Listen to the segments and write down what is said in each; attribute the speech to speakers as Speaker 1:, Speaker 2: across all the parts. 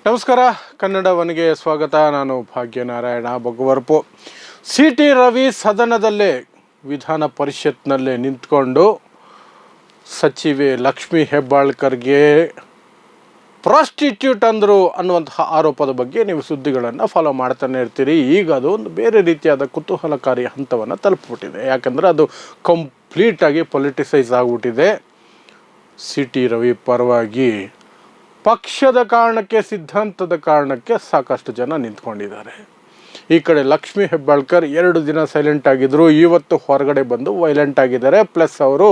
Speaker 1: ನಮಸ್ಕಾರ, ಕನ್ನಡ ಒನ್ಗೆ ಸ್ವಾಗತ. ನಾನು ಭಾಗ್ಯನಾರಾಯಣ ಬೊಗ್ವರ್ಪು. ಸಿ.ಟಿ. ರವಿ ಸದನದಲ್ಲೇ ವಿಧಾನ ಪರಿಷತ್ನಲ್ಲೇ ನಿಂತ್ಕೊಂಡು ಸಚಿವೆ ಲಕ್ಷ್ಮೀ ಹೆಬ್ಬಾಳ್ಕರ್ಗೆ ಪ್ರಾಸ್ಟಿಟ್ಯೂಟ್ ಅಂದರು ಅನ್ನುವಂತಹ ಆರೋಪದ ಬಗ್ಗೆ ನೀವು ಸುದ್ದಿಗಳನ್ನು ಫಾಲೋ ಮಾಡ್ತಾನೆ ಇರ್ತೀರಿ. ಈಗ ಅದು ಒಂದು ಬೇರೆ ರೀತಿಯಾದ ಕುತೂಹಲಕಾರಿ ಹಂತವನ್ನು ತಲುಪಿಬಿಟ್ಟಿದೆ. ಯಾಕಂದರೆ ಅದು ಕಂಪ್ಲೀಟಾಗಿ ಪೊಲಿಟಿಸೈಸ್ ಆಗಿಬಿಟ್ಟಿದೆ. ಸಿ.ಟಿ. ರವಿ ಪರವಾಗಿ ಪಕ್ಷದ ಕಾರಣಕ್ಕೆ, ಸಿದ್ಧಾಂತದ ಕಾರಣಕ್ಕೆ ಸಾಕಷ್ಟು ಜನ ನಿಂತ್ಕೊಂಡಿದ್ದಾರೆ. ಈ ಕಡೆ ಲಕ್ಷ್ಮೀ ಹೆಬ್ಬಾಳ್ಕರ್ 2 ದಿನ ಸೈಲೆಂಟ್ ಆಗಿದ್ದರು, ಇವತ್ತು ಹೊರಗಡೆ ಬಂದು ವೈಲೆಂಟ್ ಆಗಿದ್ದಾರೆ. ಪ್ಲಸ್ ಅವರು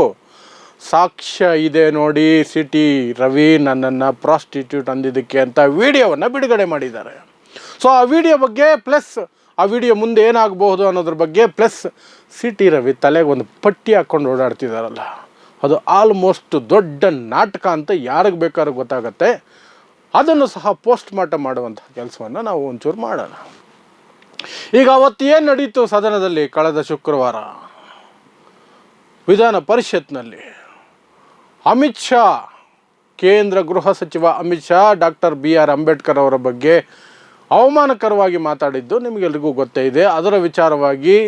Speaker 1: ಸಾಕ್ಷ್ಯ ಇದೆ ನೋಡಿ, ಸಿ.ಟಿ. ರವಿ ನನ್ನನ್ನು ಪ್ರಾಸ್ಟಿಟ್ಯೂಟ್ ಅಂದಿದ್ದಕ್ಕೆ ಅಂತ ವಿಡಿಯೋವನ್ನು ಬಿಡುಗಡೆ ಮಾಡಿದ್ದಾರೆ. ಸೊ ಆ ವಿಡಿಯೋ ಬಗ್ಗೆ, ಪ್ಲಸ್ ಆ ವಿಡಿಯೋ ಮುಂದೆ ಏನಾಗಬಹುದು ಅನ್ನೋದ್ರ ಬಗ್ಗೆ, ಪ್ಲಸ್ ಸಿ.ಟಿ. ರವಿ ತಲೆಗೆ ಒಂದು ಪಟ್ಟಿ ಹಾಕ್ಕೊಂಡು ಓಡಾಡ್ತಿದ್ದಾರಲ್ಲ, ಅದು ಆಲ್ಮೋಸ್ಟ್ ದೊಡ್ಡ ನಾಟಕ ಅಂತ ಯಾರಿಗೆ ಬೇಕಾದ್ರೂ ಗೊತ್ತಾಗತ್ತೆ. ಅದನ್ನು ಸಹ ಪೋಸ್ಟ್ ಮಾರ್ಟಮ್ ಮಾಡುವಂಥ ಕೆಲಸವನ್ನು ನಾವು ಒಂಚೂರು ಮಾಡೋಣ. ಈಗ ಅವತ್ತು ಏನು ನಡೀತು ಸದನದಲ್ಲಿ ಕಳೆದ ಶುಕ್ರವಾರ ವಿಧಾನ ಪರಿಷತ್ನಲ್ಲಿ, ಅಮಿತ್ ಶಾ, ಕೇಂದ್ರ ಗೃಹ ಸಚಿವ ಅಮಿತ್ ಶಾ ಡಾಕ್ಟರ್ B.R. ಅಂಬೇಡ್ಕರ್ ಅವರ ಬಗ್ಗೆ ಅವಮಾನಕರವಾಗಿ ಮಾತಾಡಿದ್ದು ನಿಮಗೆಲ್ರಿಗೂ ಗೊತ್ತೇ ಇದೆ. ಅದರ ವಿಚಾರವಾಗಿ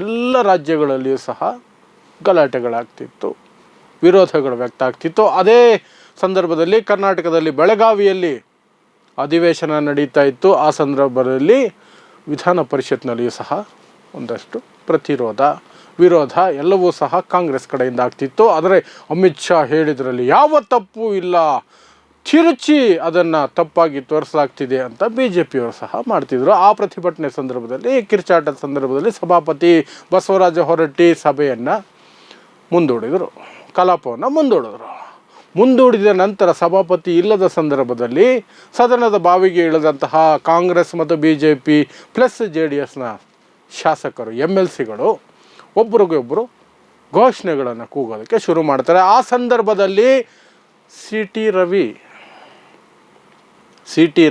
Speaker 1: ಎಲ್ಲ ರಾಜ್ಯಗಳಲ್ಲಿಯೂ ಸಹ ಗಲಾಟೆಗಳಾಗ್ತಿತ್ತು, ವಿರೋಧಗಳು ವ್ಯಕ್ತ ಆಗ್ತಿತ್ತು. ಅದೇ ಸಂದರ್ಭದಲ್ಲಿ ಕರ್ನಾಟಕದಲ್ಲಿ ಬೆಳಗಾವಿಯಲ್ಲಿ ಅಧಿವೇಶನ ನಡೀತಾ ಇತ್ತು. ಆ ಸಂದರ್ಭದಲ್ಲಿ ವಿಧಾನ ಪರಿಷತ್ನಲ್ಲಿಯೂ ಸಹ ಒಂದಷ್ಟು ಪ್ರತಿರೋಧ, ವಿರೋಧ ಎಲ್ಲವೂ ಸಹ ಕಾಂಗ್ರೆಸ್ ಕಡೆಯಿಂದ ಆಗ್ತಿತ್ತು. ಆದರೆ ಅಮಿತ್ ಶಾ ಹೇಳಿದ್ರಲ್ಲಿ ಯಾವ ತಪ್ಪು ಇಲ್ಲ, ತಿರುಚಿ ಅದನ್ನು ತಪ್ಪಾಗಿ ತೋರಿಸಲಾಗ್ತಿದೆ ಅಂತ BJPಯವರು ಸಹ ಮಾಡ್ತಿದ್ರು. ಆ ಪ್ರತಿಭಟನೆ ಸಂದರ್ಭದಲ್ಲಿ, ಕಿರ್ಚಾಟದ ಸಂದರ್ಭದಲ್ಲಿ ಸಭಾಪತಿ ಬಸವರಾಜ ಹೊರಟ್ಟಿ ಸಭೆಯನ್ನು ಮುಂದೂಡಿದರು, ಕಲಾಪವನ್ನು ಮುಂದೂಡಿದ ನಂತರ ಸಭಾಪತಿ ಇಲ್ಲದ ಸಂದರ್ಭದಲ್ಲಿ ಸದನದ ಬಾವಿಗೆ ಇಳಿದಂತಹ ಕಾಂಗ್ರೆಸ್ ಮತ್ತು BJP ಪ್ಲಸ್ JDSನ ಶಾಸಕರು, MLCಗಳು ಒಬ್ಬರಿಗೊಬ್ಬರು ಘೋಷಣೆಗಳನ್ನು ಕೂಗೋದಕ್ಕೆ ಶುರು ಮಾಡ್ತಾರೆ. ಆ ಸಂದರ್ಭದಲ್ಲಿ ಸಿ.ಟಿ.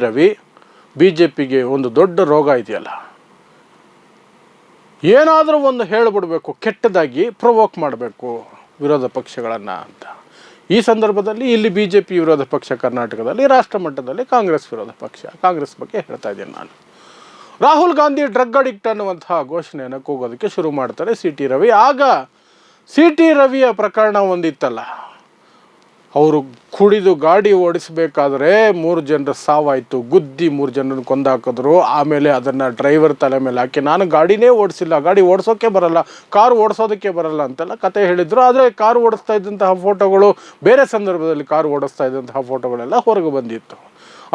Speaker 1: ರವಿ BJPಗೆ ಒಂದು ದೊಡ್ಡ ರೋಗ ಇದೆಯಲ್ಲ, ಏನಾದರೂ ಒಂದು ಹೇಳಿಬಿಡಬೇಕು, ಕೆಟ್ಟದಾಗಿ ಪ್ರೊವೋಕ್ ಮಾಡಬೇಕು ವಿರೋಧ ಪಕ್ಷಗಳನ್ನು ಅಂತ. ಈ ಸಂದರ್ಭದಲ್ಲಿ ಇಲ್ಲಿ BJP ವಿರೋಧ ಪಕ್ಷ ಕರ್ನಾಟಕದಲ್ಲಿ, ರಾಷ್ಟ್ರ ಮಟ್ಟದಲ್ಲಿ ಕಾಂಗ್ರೆಸ್ ವಿರೋಧ ಪಕ್ಷ. ಕಾಂಗ್ರೆಸ್ ಬಗ್ಗೆ ಹೇಳ್ತಾ ಇದ್ದೀನಿ ನಾನು. ರಾಹುಲ್ ಗಾಂಧಿ ಡ್ರಗ್ ಅಡಿಕ್ಟ್ ಅನ್ನುವಂತಹ ಘೋಷಣೆಯನ್ನು ಕೂಗೋದಕ್ಕೆ ಶುರು ಮಾಡ್ತಾರೆ ಸಿ.ಟಿ. ರವಿ. ಆಗ ಸಿ.ಟಿ. ರವಿಯ ಪ್ರಕರಣ ಒಂದಿತ್ತಲ್ಲ, ಅವರು ಕುಡಿದು ಗಾಡಿ ಓಡಿಸಬೇಕಾದ್ರೆ 3 ಜನರ ಸಾವಾಯಿತು, ಗುದ್ದಿ 3 ಜನರನ್ನು ಕೊಂದಾಕಿದ್ರು. ಆಮೇಲೆ ಅದನ್ನು ಡ್ರೈವರ್ ತಲೆ ಮೇಲೆ ಹಾಕಿ, ನಾನು ಗಾಡಿನೇ ಓಡಿಸಿಲ್ಲ, ಗಾಡಿ ಓಡಿಸೋಕ್ಕೆ ಬರಲ್ಲ, ಕಾರು ಓಡಿಸೋದಕ್ಕೆ ಬರಲ್ಲ ಅಂತೆಲ್ಲ ಕತೆ ಹೇಳಿದರು. ಆದರೆ ಕಾರು ಓಡಿಸ್ತಾ ಇದ್ದಂತಹ ಫೋಟೋಗಳು, ಬೇರೆ ಸಂದರ್ಭದಲ್ಲಿ ಕಾರು ಓಡಿಸ್ತಾ ಇದ್ದಂತಹ ಫೋಟೋಗಳೆಲ್ಲ ಹೊರಗೆ ಬಂದಿತ್ತು.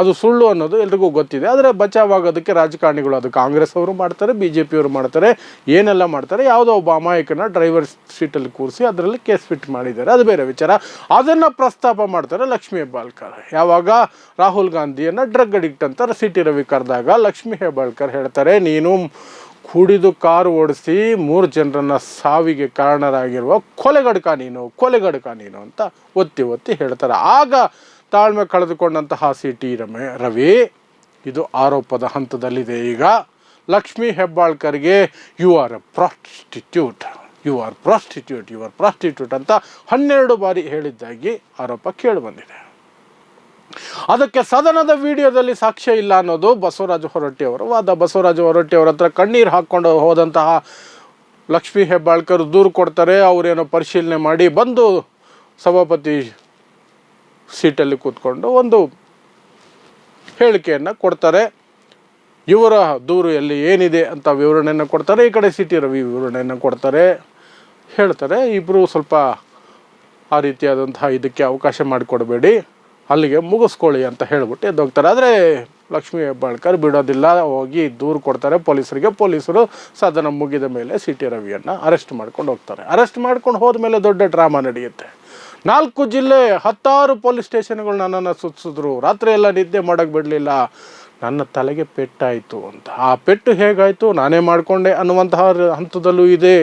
Speaker 1: ಅದು ಸುಳ್ಳು ಅನ್ನೋದು ಎಲ್ರಿಗೂ ಗೊತ್ತಿದೆ. ಆದರೆ ಬಚಾವಾಗೋದಕ್ಕೆ ರಾಜಕಾರಣಿಗಳು, ಅದು ಕಾಂಗ್ರೆಸ್ ಅವರು ಮಾಡ್ತಾರೆ, BJPಯವರು ಮಾಡ್ತಾರೆ, ಏನೆಲ್ಲ ಮಾಡ್ತಾರೆ. ಯಾವುದೋ ಒಬ್ಬ ಅಮಾಯಕನ ಡ್ರೈವರ್ ಸೀಟಲ್ಲಿ ಕೂರಿಸಿ ಅದರಲ್ಲಿ ಕೇಸ್ ಫಿಟ್ ಮಾಡಿದ್ದಾರೆ, ಅದು ಬೇರೆ ವಿಚಾರ. ಅದನ್ನು ಪ್ರಸ್ತಾಪ ಮಾಡ್ತಾರೆ ಲಕ್ಷ್ಮೀ ಹೆಬ್ಬಾಳ್ಕರ್. ಯಾವಾಗ ರಾಹುಲ್ ಗಾಂಧಿಯನ್ನು ಡ್ರಗ್ ಅಡಿಕ್ಟ್ ಅಂತ ಸಿ.ಟಿ. ರವಿ ಕರೆದಾಗ ಲಕ್ಷ್ಮೀ ಹೆಬ್ಬಾಳ್ಕರ್ ಹೇಳ್ತಾರೆ, ನೀನು ಕುಡಿದು ಕಾರು ಓಡಿಸಿ 3 ಜನರನ್ನ ಸಾವಿಗೆ ಕಾರಣರಾಗಿರುವ ಕೊಲೆಗಡಕ ನೀನು ಅಂತ ಒತ್ತಿ ಹೇಳ್ತಾರೆ. ಆಗ ತಾಳ್ಮೆ ಕಳೆದುಕೊಂಡಂತಹ ಸಿ.ಟಿ. ರವಿ ಇದು ಆರೋಪದ ಹಂತದಲ್ಲಿದೆ. ಈಗ ಲಕ್ಷ್ಮೀ ಹೆಬ್ಬಾಳ್ಕರ್ಗೆ ಯು ಆರ್ ಪ್ರಾಸ್ಟಿಟ್ಯೂಟ್ ಅಂತ 12 ಬಾರಿ ಹೇಳಿದ್ದಾಗಿ ಆರೋಪ ಕೇಳಿಬಂದಿದೆ. ಅದಕ್ಕೆ ಸದನದ ವಿಡಿಯೋದಲ್ಲಿ ಸಾಕ್ಷ್ಯ ಇಲ್ಲ ಅನ್ನೋದು ಬಸವರಾಜ ಹೊರಟ್ಟಿ ಅವರ ವಾದ. ಬಸವರಾಜ ಹೊರಟ್ಟಿ ಅವರ ಹತ್ರ ಕಣ್ಣೀರು ಹಾಕ್ಕೊಂಡು ಹೋದಂತಹ ಲಕ್ಷ್ಮೀ ಹೆಬ್ಬಾಳ್ಕರ್ ದೂರು ಕೊಡ್ತಾರೆ. ಅವರೇನೋ ಪರಿಶೀಲನೆ ಮಾಡಿ ಬಂದು ಸಭಾಪತಿ ಸೀಟಲ್ಲಿ ಕೂತ್ಕೊಂಡು ಒಂದು ಹೇಳಿಕೆಯನ್ನು ಕೊಡ್ತಾರೆ. ಇವರ ದೂರು ಎಲ್ಲಿ ಏನಿದೆ ಅಂತ ವಿವರಣೆಯನ್ನು ಕೊಡ್ತಾರೆ. ಈ ಕಡೆ ಸಿ.ಟಿ. ರವಿ ವಿವರಣೆಯನ್ನು ಕೊಡ್ತಾರೆ, ಹೇಳ್ತಾರೆ ಇಬ್ಬರು ಸ್ವಲ್ಪ ಆ ರೀತಿಯಾದಂತಹ ಇದಕ್ಕೆ ಅವಕಾಶ ಮಾಡಿಕೊಡಬೇಡಿ, ಅಲ್ಲಿಗೆ ಮುಗಿಸ್ಕೊಳ್ಳಿ ಅಂತ ಹೇಳ್ಬಿಟ್ಟು ಎದ್ದೋಗ್ತಾರೆ. ಆದರೆ ಲಕ್ಷ್ಮೀ ಹೆಬ್ಬಾಳ್ಕರ್ ಬಿಡೋದಿಲ್ಲ, ಹೋಗಿ ದೂರು ಕೊಡ್ತಾರೆ ಪೊಲೀಸರಿಗೆ. ಪೊಲೀಸರು ಸದನ ಮುಗಿದ ಮೇಲೆ ಸಿ.ಟಿ. ರವಿಯನ್ನು ಅರೆಸ್ಟ್ ಮಾಡ್ಕೊಂಡು ಹೋಗ್ತಾರೆ. ಅರೆಸ್ಟ್ ಮಾಡ್ಕೊಂಡು ಹೋದ್ಮೇಲೆ ದೊಡ್ಡ ಡ್ರಾಮಾ ನಡೆಯುತ್ತೆ. 4 ಜಿಲ್ಲೆ 16 ಪೊಲೀಸ್ ಸ್ಟೇಷನ್ಗಳು ನನ್ನನ್ನು ಸುತ್ತಿಸಿದ್ರು, ರಾತ್ರಿ ಎಲ್ಲ ನಿದ್ದೆ ಮಾಡೋಕ್ಕೆ ಬಿಡಲಿಲ್ಲ, ನನ್ನ ತಲೆಗೆ ಪೆಟ್ಟಾಯಿತು ಅಂತ. ಆ ಪೆಟ್ಟು ಹೇಗಾಯಿತು, ನಾನೇ ಮಾಡಿಕೊಂಡೆ ಅನ್ನುವಂತಹ ಹಂತದಲ್ಲೂ ಇದೆ,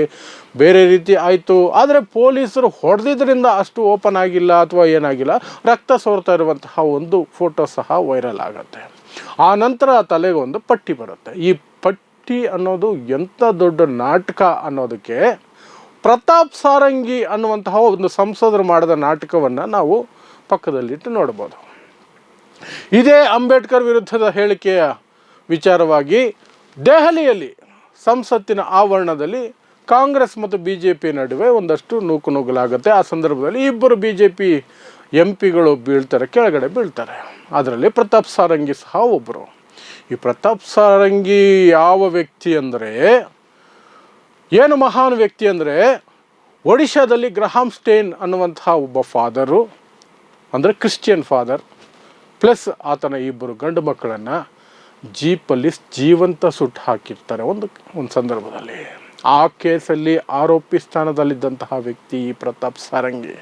Speaker 1: ಬೇರೆ ರೀತಿ ಆಯಿತು. ಆದರೆ ಪೊಲೀಸರು ಹೊಡೆದಿದ್ದರಿಂದ ಅಷ್ಟು ಓಪನ್ ಆಗಿಲ್ಲ ಅಥವಾ ಏನಾಗಿಲ್ಲ. ರಕ್ತ ಸೋರ್ತಾ ಇರುವಂತಹ ಒಂದು ಫೋಟೋ ಸಹ ವೈರಲ್ ಆಗುತ್ತೆ. ಆ ನಂತರ ತಲೆಗೆ ಒಂದು ಪಟ್ಟಿ ಬರುತ್ತೆ. ಈ ಪಟ್ಟಿ ಅನ್ನೋದು ಎಂಥ ದೊಡ್ಡ ನಾಟಕ ಅನ್ನೋದಕ್ಕೆ ಪ್ರತಾಪ್ ಸಾರಂಗಿ ಅನ್ನುವಂತಹ ಒಂದು ಸಂಸದರು ಮಾಡಿದ ನಾಟಕವನ್ನು ನಾವು ಪಕ್ಕದಲ್ಲಿಟ್ಟು ನೋಡ್ಬೋದು. ಇದೇ ಅಂಬೇಡ್ಕರ್ ವಿರುದ್ಧದ ಹೇಳಿಕೆಯ ವಿಚಾರವಾಗಿ ದೆಹಲಿಯಲ್ಲಿ ಸಂಸತ್ತಿನ ಆವರಣದಲ್ಲಿ ಕಾಂಗ್ರೆಸ್ ಮತ್ತು ಬಿ ಜೆ ಪಿ ನಡುವೆ ಒಂದಷ್ಟು ನೂಕುನುಗ್ಗಲಾಗುತ್ತೆ. ಆ ಸಂದರ್ಭದಲ್ಲಿ ಇಬ್ಬರು ಬಿ ಜೆ ಪಿ ಎಂ ಪಿಗಳು ಕೆಳಗಡೆ ಬೀಳ್ತಾರೆ. ಅದರಲ್ಲಿ ಪ್ರತಾಪ್ ಸಾರಂಗಿ ಸಹ ಒಬ್ಬರು. ಈ ಪ್ರತಾಪ್ ಸಾರಂಗಿ ಯಾವ ವ್ಯಕ್ತಿ ಅಂದರೆ, ಏನು ಮಹಾನ್ ವ್ಯಕ್ತಿ ಅಂದರೆ, ಒಡಿಶಾದಲ್ಲಿ ಗ್ರಹಾಮ್ ಸ್ಟೇನ್ ಅನ್ನುವಂತಹ ಒಬ್ಬ ಫಾದರು, ಅಂದರೆ ಕ್ರಿಶ್ಚಿಯನ್ ಫಾದರ್, ಪ್ಲಸ್ ಆತನ ಇಬ್ಬರು ಗಂಡು ಮಕ್ಕಳನ್ನು ಜೀಪಲ್ಲಿ ಜೀವಂತ ಸುಟ್ಟು ಹಾಕಿರ್ತಾರೆ ಒಂದು ಸಂದರ್ಭದಲ್ಲಿ. ಆ ಕೇಸಲ್ಲಿ ಆರೋಪಿ ಸ್ಥಾನದಲ್ಲಿದ್ದಂತಹ ವ್ಯಕ್ತಿ ಪ್ರತಾಪ್ ಸಾರಂಗಿ.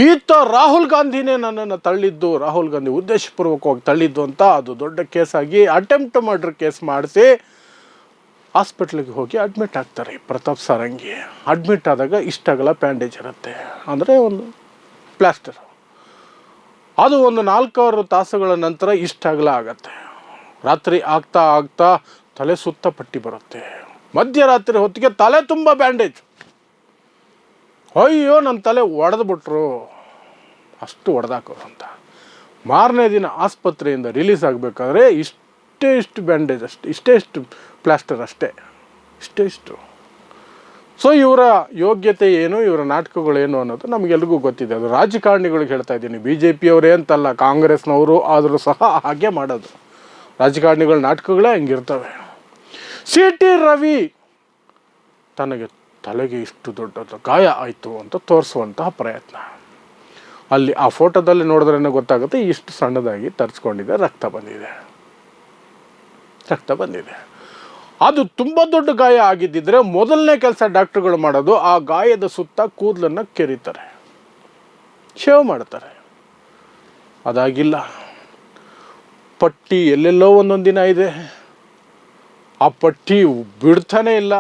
Speaker 1: ಈತ ರಾಹುಲ್ ಗಾಂಧಿನೇ ನನ್ನನ್ನು ತಳ್ಳಿದ್ದು, ರಾಹುಲ್ ಗಾಂಧಿ ಉದ್ದೇಶಪೂರ್ವಕವಾಗಿ ತಳ್ಳಿದ್ದು ಅಂತ ಅದು ದೊಡ್ಡ ಕೇಸಾಗಿ ಅಟೆಂಪ್ಟ್ ಮರ್ಡರ್ ಕೇಸ್ ಮಾಡಿಸಿ ಹಾಸ್ಪಿಟ್ಲಿಗೆ ಹೋಗಿ ಅಡ್ಮಿಟ್ ಆಗ್ತಾರೆ ಪ್ರತಾಪ್ ಸಾರಂಗಿ. ಅಡ್ಮಿಟ್ ಆದಾಗ ಇಷ್ಟಾಗಲ್ಲ ಬ್ಯಾಂಡೇಜ್ ಇರುತ್ತೆ, ಅಂದರೆ ಒಂದು ಪ್ಲಾಸ್ಟರ್. ಅದು ಒಂದು 4-6 ತಾಸುಗಳ ನಂತರ ಇಷ್ಟಾಗಲ ಆಗತ್ತೆ. ರಾತ್ರಿ ಆಗ್ತಾ ಆಗ್ತಾ ತಲೆ ಸುತ್ತ ಪಟ್ಟಿ ಬರುತ್ತೆ. ಮಧ್ಯರಾತ್ರಿ ಹೊತ್ತಿಗೆ ತಲೆ ತುಂಬ ಬ್ಯಾಂಡೇಜ್. ಅಯ್ಯೋ ನನ್ನ ತಲೆ ಒಡೆದ್ಬಿಟ್ರು, ಅಷ್ಟು ಹೊಡೆದಾಕೋರು ಅಂತ. ಮಾರನೇ ದಿನ ಆಸ್ಪತ್ರೆಯಿಂದ ರಿಲೀಸ್ ಆಗಬೇಕಾದ್ರೆ ಇಷ್ಟು ಬ್ಯಾಂಡೇಜ್, ಇಷ್ಟು ಪ್ಲಾಸ್ಟರ್ ಅಷ್ಟೇ, ಇಷ್ಟು. ಸೊ ಇವರ ಯೋಗ್ಯತೆ ಏನು, ಇವರ ನಾಟಕಗಳೇನು ಅನ್ನೋದು ನಮಗೆಲ್ರಿಗೂ ಗೊತ್ತಿದೆ. ಅದು ರಾಜಕಾರಣಿಗಳಿಗೆ ಹೇಳ್ತಾ ಇದ್ದೀನಿ, ಬಿ ಜೆ ಪಿಯವರೇ ಅಂತಲ್ಲ, ಕಾಂಗ್ರೆಸ್ನವರು ಆದರೂ ಸಹ ಹಾಗೆ ಮಾಡೋದು. ರಾಜಕಾರಣಿಗಳ ನಾಟಕಗಳೇ ಹಂಗಿರ್ತವೆ. ಸಿ ಟಿ ರವಿ ತಲೆಗೆ ಇಷ್ಟು ದೊಡ್ಡ ಗಾಯ ಆಯಿತು ಅಂತ ತೋರಿಸುವಂತಹ ಪ್ರಯತ್ನ. ಅಲ್ಲಿ ಆ ಫೋಟೋದಲ್ಲಿ ನೋಡಿದ್ರೇ ಗೊತ್ತಾಗುತ್ತೆ, ಇಷ್ಟು ಸಣ್ಣದಾಗಿ ತರಿಸ್ಕೊಂಡಿದೆ, ರಕ್ತ ಬಂದಿದೆ. ಅದು ತುಂಬ ದೊಡ್ಡ ಗಾಯ ಆಗಿದ್ದಿದ್ರೆ ಮೊದಲನೇ ಕೆಲಸ ಡಾಕ್ಟ್ರುಗಳು ಮಾಡೋದು ಆ ಗಾಯದ ಸುತ್ತ ಕೂದಲನ್ನು ಕೆರಿತಾರೆ, ಶೇವ್ ಮಾಡ್ತಾರೆ. ಅದಾಗಿಲ್ಲ. ಪಟ್ಟಿ ಎಲ್ಲೆಲ್ಲೋ ಒಂದೊಂದು ದಿನ ಇದೆ, ಆ ಪಟ್ಟಿ ಬಿಡ್ತಾನೆ ಇಲ್ಲ.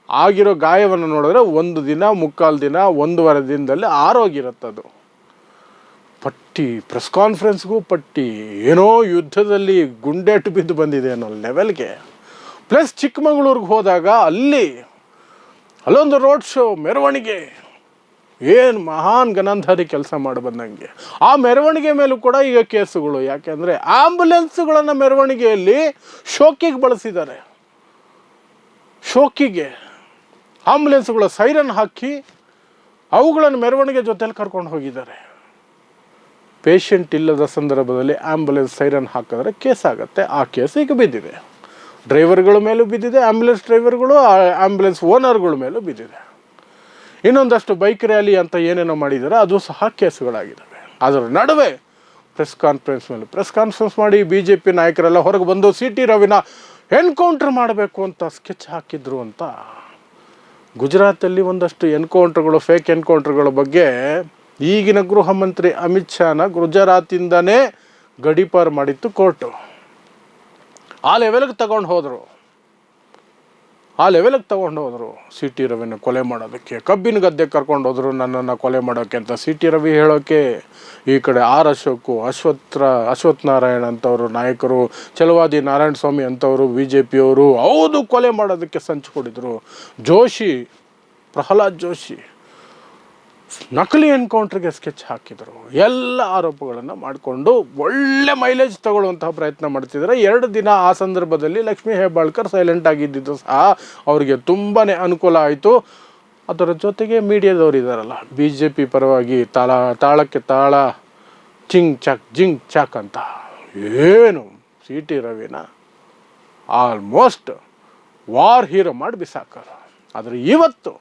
Speaker 1: ಆಗಿರೋ ಗಾಯವನ್ನು ನೋಡಿದ್ರೆ 1 ದಿನ, 3/4 ದಿನ, 1.5 ದಿನದಲ್ಲಿ ಆರೋಗಿರುತ್ತದು. ಪಟ್ಟಿ, ಪ್ರೆಸ್ ಕಾನ್ಫರೆನ್ಸ್ಗೂ ಪಟ್ಟಿ, ಏನೋ ಯುದ್ಧದಲ್ಲಿ ಗುಂಡೇಟು ಬಿದ್ದು ಬಂದಿದೆ ಅನ್ನೋ ಲೆವೆಲ್ಗೆ. ಪ್ಲಸ್ ಚಿಕ್ಕಮಗಳೂರಿಗೆ ಹೋದಾಗ ಅಲ್ಲೊಂದು ರೋಡ್ ಶೋ, ಮೆರವಣಿಗೆ, ಏನು ಮಹಾನ್ ಗನಾಂಧಾರಿ ಕೆಲಸ ಮಾಡಿ ಬಂದಂಗೆ. ಆ ಮೆರವಣಿಗೆ ಮೇಲೂ ಕೂಡ ಈಗ ಕೇಸುಗಳು. ಯಾಕೆಂದರೆ ಆಂಬುಲೆನ್ಸ್ಗಳನ್ನು ಮೆರವಣಿಗೆಯಲ್ಲಿ ಶೋಕಿಗೆ ಬಳಸಿದ್ದಾರೆ. ಶೋಕಿಗೆ ಆಂಬುಲೆನ್ಸ್ಗಳ ಸೈರನ್ ಹಾಕಿ ಅವುಗಳನ್ನು ಮೆರವಣಿಗೆ ಜೊತೆಲಿ ಕರ್ಕೊಂಡು ಹೋಗಿದ್ದಾರೆ. ಪೇಷಂಟ್ ಇಲ್ಲದ ಸಂದರ್ಭದಲ್ಲಿ ಆಂಬುಲೆನ್ಸ್ ಸೈರನ್ ಹಾಕಿದ್ರೆ ಕೇಸ್ ಆಗುತ್ತೆ. ಆ ಕೇಸ್ ಈಗ ಬಿದ್ದಿದೆ. ಡ್ರೈವರ್ಗಳ ಮೇಲೂ ಬಿದ್ದಿದೆ, ಆಂಬುಲೆನ್ಸ್ ಡ್ರೈವರ್ಗಳು, ಆಂಬುಲೆನ್ಸ್ ಓನರ್ಗಳ ಮೇಲೂ ಬಿದ್ದಿದೆ. ಇನ್ನೊಂದಷ್ಟು ಬೈಕ್ ರ್ಯಾಲಿ ಅಂತ ಏನೇನೋ ಮಾಡಿದ್ದಾರೆ, ಅದು ಸಹ ಕೇಸುಗಳಾಗಿದ್ದಾವೆ. ಅದರ ನಡುವೆ ಪ್ರೆಸ್ ಕಾನ್ಫರೆನ್ಸ್ ಮಾಡಿ ಬಿ ಜೆ ಪಿ ನಾಯಕರೆಲ್ಲ ಹೊರಗೆ ಬಂದು ಸಿ ಟಿ ರವಿನ ಎನ್ಕೌಂಟರ್ ಮಾಡಬೇಕು ಅಂತ ಸ್ಕೆಚ್ ಹಾಕಿದ್ರು ಅಂತ. ಗುಜರಾತಲ್ಲಿ ಒಂದಷ್ಟು ಫೇಕ್ ಎನ್ಕೌಂಟರ್ಗಳ ಬಗ್ಗೆ ಈಗಿನ ಗೃಹ ಮಂತ್ರಿ ಅಮಿತ್ ಶಾನ ಗುಜರಾತಿಂದನೇ ಗಡೀಪಾರು ಮಾಡಿತ್ತು ಕೋರ್ಟು. ಆ ಲೆವೆಲ್ಗೆ ತಗೊಂಡು ಹೋದರು ಸಿ ಟಿ ರವಿನ ಕೊಲೆ ಮಾಡೋದಕ್ಕೆ. ಕಬ್ಬಿನ ಗದ್ದೆ ಕರ್ಕೊಂಡು ಹೋದರು ನನ್ನನ್ನು ಕೊಲೆ ಮಾಡೋಕ್ಕೆ ಅಂತ ಸಿ ಟಿ ರವಿ ಹೇಳೋಕ್ಕೆ. ಈ ಕಡೆ ಆರ್ ಅಶೋಕು, ಅಶ್ವಥ್ ನಾರಾಯಣ್ ಅಂತವರು ನಾಯಕರು, ಛಲವಾದಿ ನಾರಾಯಣ ಸ್ವಾಮಿ ಅಂತವರು ಬಿ ಜೆ ಪಿಯವರು ಹೌದು ಕೊಲೆ ಮಾಡೋದಕ್ಕೆ ಸಂಚು ಕೊಡಿದರು. ಪ್ರಹ್ಲಾದ್ ಜೋಶಿ ನಕಲಿ ಎನ್ಕೌಂಟ್ರಿಗೆ ಸ್ಕೆಚ್ ಹಾಕಿದರು. ಎಲ್ಲ ಆರೋಪಗಳನ್ನು ಮಾಡಿಕೊಂಡು ಒಳ್ಳೆ ಮೈಲೇಜ್ ತಗೊಳ್ಳುವಂತಹ ಪ್ರಯತ್ನ ಮಾಡ್ತಿದ್ದಾರೆ. 2 ದಿನ ಆ ಸಂದರ್ಭದಲ್ಲಿ ಲಕ್ಷ್ಮೀ ಹೆಬ್ಬಾಳ್ಕರ್ ಸೈಲೆಂಟ್ ಆಗಿದ್ದು ಸಹ ಅವರಿಗೆ ತುಂಬಾ ಅನುಕೂಲ ಆಯಿತು. ಅದರ ಜೊತೆಗೆ ಮೀಡಿಯಾದವರು ಇದ್ದಾರಲ್ಲ, ಬಿ ಜೆ ಪಿ ಪರವಾಗಿ ತಾಳಕ್ಕೆ ತಾಳ ಜಿಂಗ್ ಚಾಕ್ ಅಂತ ಏನು ಸಿ ಟಿ ರವಿನ ಆಲ್ಮೋಸ್ಟ್ ವಾರ್ ಹೀರೋ ಮಾಡಿ ಬಿಸಾಕರು. ಆದರೆ ಇವತ್ತು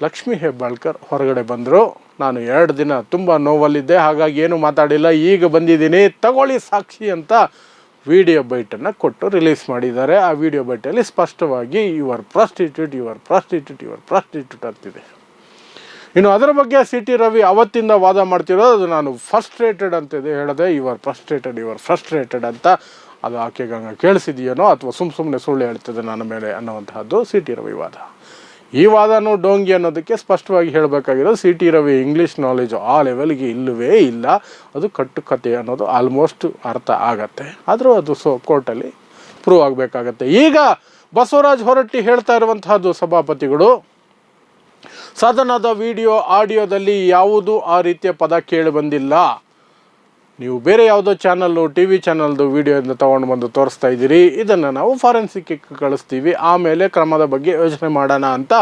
Speaker 1: ಲಕ್ಷ್ಮೀ ಹೆಬ್ಬಾಳ್ಕರ್ ಹೊರಗಡೆ ಬಂದರು. ನಾನು 2 ದಿನ ತುಂಬ ನೋವಲ್ಲಿದ್ದೆ, ಹಾಗಾಗಿ ಏನು ಮಾತಾಡಿಲ್ಲ, ಈಗ ಬಂದಿದ್ದೀನಿ, ತಗೊಳ್ಳಿ ಸಾಕ್ಷಿ ಅಂತ ವಿಡಿಯೋ ಬೈಟನ್ನು ಕೊಟ್ಟು ರಿಲೀಸ್ ಮಾಡಿದ್ದಾರೆ. ಆ ವಿಡಿಯೋ ಬೈಟಲ್ಲಿ ಸ್ಪಷ್ಟವಾಗಿ ಯುವರ್ ಪ್ರಾಸ್ಟಿಟ್ಯೂಟ್ ಅಂತಿದೆ. ಇನ್ನು ಅದರ ಬಗ್ಗೆ ಸಿ ಟಿ ರವಿ ಅವತ್ತಿಂದ ವಾದ ಮಾಡ್ತಿರೋದು, ಅದು ನಾನು ಫಸ್ಟ್ರೇಟೆಡ್ ಅಂತಿದೆ ಹೇಳಿದೆ, ಯುವರ್ ಫ್ರಸ್ಟ್ರೇಟೆಡ್ ಅಂತ. ಅದು ಆಕೆಗೆ ಹಂಗೆ ಕೇಳಿಸಿದೆಯೇನೋ ಅಥವಾ ಸುಮ್ಮನೆ ಸುಳ್ಳು ಹೇಳ್ತಿದೆ ನನ್ನ ಮೇಲೆ ಅನ್ನುವಂತಹದ್ದು ಸಿ ಟಿ ರವಿ ವಾದ. ಈ ವಾದನೂ ಡೋಂಗಿ ಅನ್ನೋದಕ್ಕೆ ಸ್ಪಷ್ಟವಾಗಿ ಹೇಳಬೇಕಾಗಿರೋದು, C T Ravi English knowledge ಆ ಲೆವೆಲ್ಗೆ ಇಲ್ಲವೇ ಇಲ್ಲ. ಅದು ಕಟ್ಟುಕತೆ ಅನ್ನೋದು ಆಲ್ಮೋಸ್ಟ್ ಅರ್ಥ ಆಗತ್ತೆ. ಆದರೂ ಅದು ಕೋರ್ಟಲ್ಲಿ ಪ್ರೂವ್ ಆಗಬೇಕಾಗತ್ತೆ. ಈಗ ಬಸವರಾಜ್ ಹೊರಟ್ಟಿ ಹೇಳ್ತಾ ಇರುವಂತಹದ್ದು, ಸಭಾಪತಿಗಳು ಸದನದ ವಿಡಿಯೋ ಆಡಿಯೋದಲ್ಲಿ ಯಾವುದೂ ಆ ರೀತಿಯ ಪದ ಕೇಳಿ ಬಂದಿಲ್ಲ. ನೀವು ಬೇರೆ ಯಾವುದೋ ಚಾನಲ್ಲು ಟಿ ವಿ ಚಾನಲ್ದು ವೀಡಿಯೋದಿಂದ ತೊಗೊಂಡು ಬಂದು ತೋರಿಸ್ತಾ ಇದ್ದೀರಿ, ಇದನ್ನು ನಾವು ಫಾರೆನ್ಸಿಕ್ಗೆ ಕಳಿಸ್ತೀವಿ, ಆಮೇಲೆ ಕ್ರಮದ ಬಗ್ಗೆ ಯೋಚನೆ ಮಾಡೋಣ ಅಂತ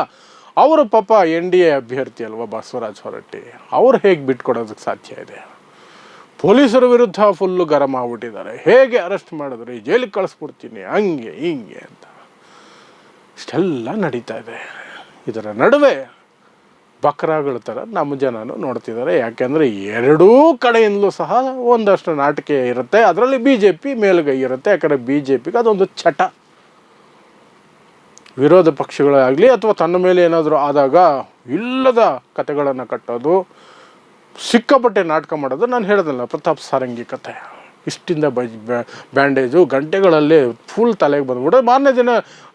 Speaker 1: ಅವರು ಪಾಪ NDA ಅಭ್ಯರ್ಥಿ ಅಲ್ವ ಬಸವರಾಜ ಹೊರಟ್ಟಿ, ಅವ್ರು ಹೇಗೆ ಬಿಟ್ಕೊಡೋದಕ್ಕೆ ಸಾಧ್ಯ ಇದೆ? ಪೊಲೀಸರ ವಿರುದ್ಧ ಫುಲ್ಲು ಗರಂ ಆಗ್ಬಿಟ್ಟಿದ್ದಾರೆ, ಹೇಗೆ ಅರೆಸ್ಟ್ ಮಾಡಿದ್ರಿ, ಜೈಲಿಗೆ ಕಳಿಸ್ಬಿಡ್ತೀನಿ, ಹಂಗೆ ಹಿಂಗೆ ಅಂತ ಇಷ್ಟೆಲ್ಲ ನಡೀತಾ ಇದೆ. ಇದರ ನಡುವೆ ಬಕ್ರಾಗಳ ಥರ ನಮ್ಮ ಜನನು ನೋಡ್ತಿದ್ದಾರೆ. ಯಾಕೆಂದರೆ ಎರಡೂ ಕಡೆಯಿಂದಲೂ ಸಹ ಒಂದಷ್ಟು ನಾಟಕ ಇರುತ್ತೆ, ಅದರಲ್ಲಿ BJP ಮೇಲುಗೈ ಇರುತ್ತೆ. ಯಾಕಂದರೆ BJPಗೆ ಅದೊಂದು ಚಟ, ವಿರೋಧ ಪಕ್ಷಗಳಾಗಲಿ ಅಥವಾ ತನ್ನ ಮೇಲೆ ಏನಾದರೂ ಆದಾಗ ಇಲ್ಲದ ಕತೆಗಳನ್ನು ಕಟ್ಟೋದು, ಸಿಕ್ಕಾಪಟ್ಟೆ ನಾಟಕ ಮಾಡೋದು. ನಾನು ಹೇಳ್ದಲ್ಲ, ಪ್ರತಾಪ್ ಸಾರಂಗಿ ಕತೆ, ಇಷ್ಟಿಂದ ಬ್ಯಾಂಡೇಜು ಗಂಟೆಗಳಲ್ಲಿ ಫುಲ್ ತಲೆಗೆ ಬಂದ್ಬಿಟ್ಟು ಮಾರನೇ ದಿನ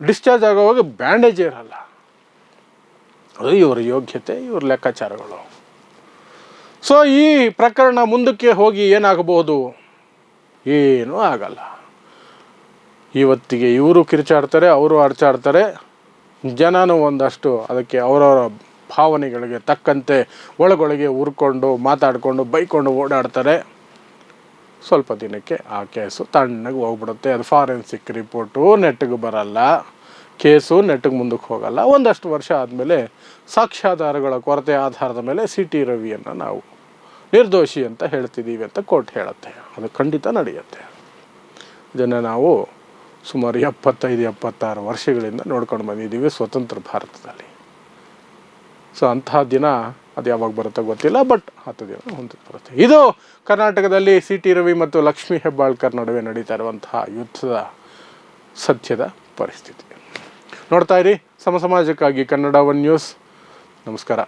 Speaker 1: ಡಿಸ್ಚಾರ್ಜ್ ಆಗೋವಾಗ ಬ್ಯಾಂಡೇಜೇ ಇರಲ್ಲ. ಅದು ಇವರ ಯೋಗ್ಯತೆ, ಇವ್ರ ಲೆಕ್ಕಾಚಾರಗಳು. ಸೊ ಈ ಪ್ರಕರಣ ಮುಂದಕ್ಕೆ ಹೋಗಿ ಏನಾಗಬಹುದು? ಏನೂ ಆಗಲ್ಲ. ಇವತ್ತಿಗೆ ಇವರು ಕಿರ್ಚಾಡ್ತಾರೆ, ಅವರು ಅರ್ಚಾಡ್ತಾರೆ, ಜನನೂ ಒಂದಷ್ಟು ಅದಕ್ಕೆ ಅವರವರ ಭಾವನೆಗಳಿಗೆ ತಕ್ಕಂತೆ ಒಳಗೊಳಗೆ ಉರ್ಕೊಂಡು ಮಾತಾಡಿಕೊಂಡು ಬೈಕೊಂಡು ಓಡಾಡ್ತಾರೆ. ಸ್ವಲ್ಪ ದಿನಕ್ಕೆ ಆ ಕೇಸು ತಣ್ಣಗೆ ಹೋಗ್ಬಿಡುತ್ತೆ. ಅದು ಫಾರೆನ್ಸಿಕ್ ರಿಪೋರ್ಟು ನೆಟ್ಟಿಗೆ ಬರಲ್ಲ, ಕೇಸು ನೆಟ್ಟಿಗೆ ಮುಂದಕ್ಕೆ ಹೋಗಲ್ಲ. ಒಂದಷ್ಟು ವರ್ಷ ಆದಮೇಲೆ ಸಾಕ್ಷ್ಯಾಧಾರಗಳ ಕೊರತೆ ಆಧಾರದ ಮೇಲೆ CT ರವಿಯನ್ನು ನಾವು ನಿರ್ದೋಷಿ ಅಂತ ಹೇಳ್ತಿದ್ದೀವಿ ಅಂತ ಕೋರ್ಟ್ ಹೇಳುತ್ತೆ. ಅದು ಖಂಡಿತ ನಡೆಯುತ್ತೆ. ಇದನ್ನು ನಾವು ಸುಮಾರು 75-76 ವರ್ಷಗಳಿಂದ ನೋಡ್ಕೊಂಡು ಬಂದಿದ್ದೀವಿ ಸ್ವತಂತ್ರ ಭಾರತದಲ್ಲಿ. ಸೊ ಅಂತಹ ದಿನ ಅದು ಯಾವಾಗ ಬರುತ್ತೋ ಗೊತ್ತಿಲ್ಲ, ಬಟ್ 10 ದಿನ ಮುಂದೆ ಬರುತ್ತೆ. ಇದು ಕರ್ನಾಟಕದಲ್ಲಿ CT ರವಿ ಮತ್ತು ಲಕ್ಷ್ಮೀ ಹೆಬ್ಬಾಳ್ಕರ್ ನಡುವೆ ನಡೀತಾ ಇರುವಂತಹ ಯುದ್ಧದ ಸತ್ಯದ ಪರಿಸ್ಥಿತಿ. ನೋಡ್ತಾ ಇರಿ ಸಮಾಜಕ್ಕಾಗಿ ಕನ್ನಡ 1 ನ್ಯೂಸ್. ನಮಸ್ಕಾರ.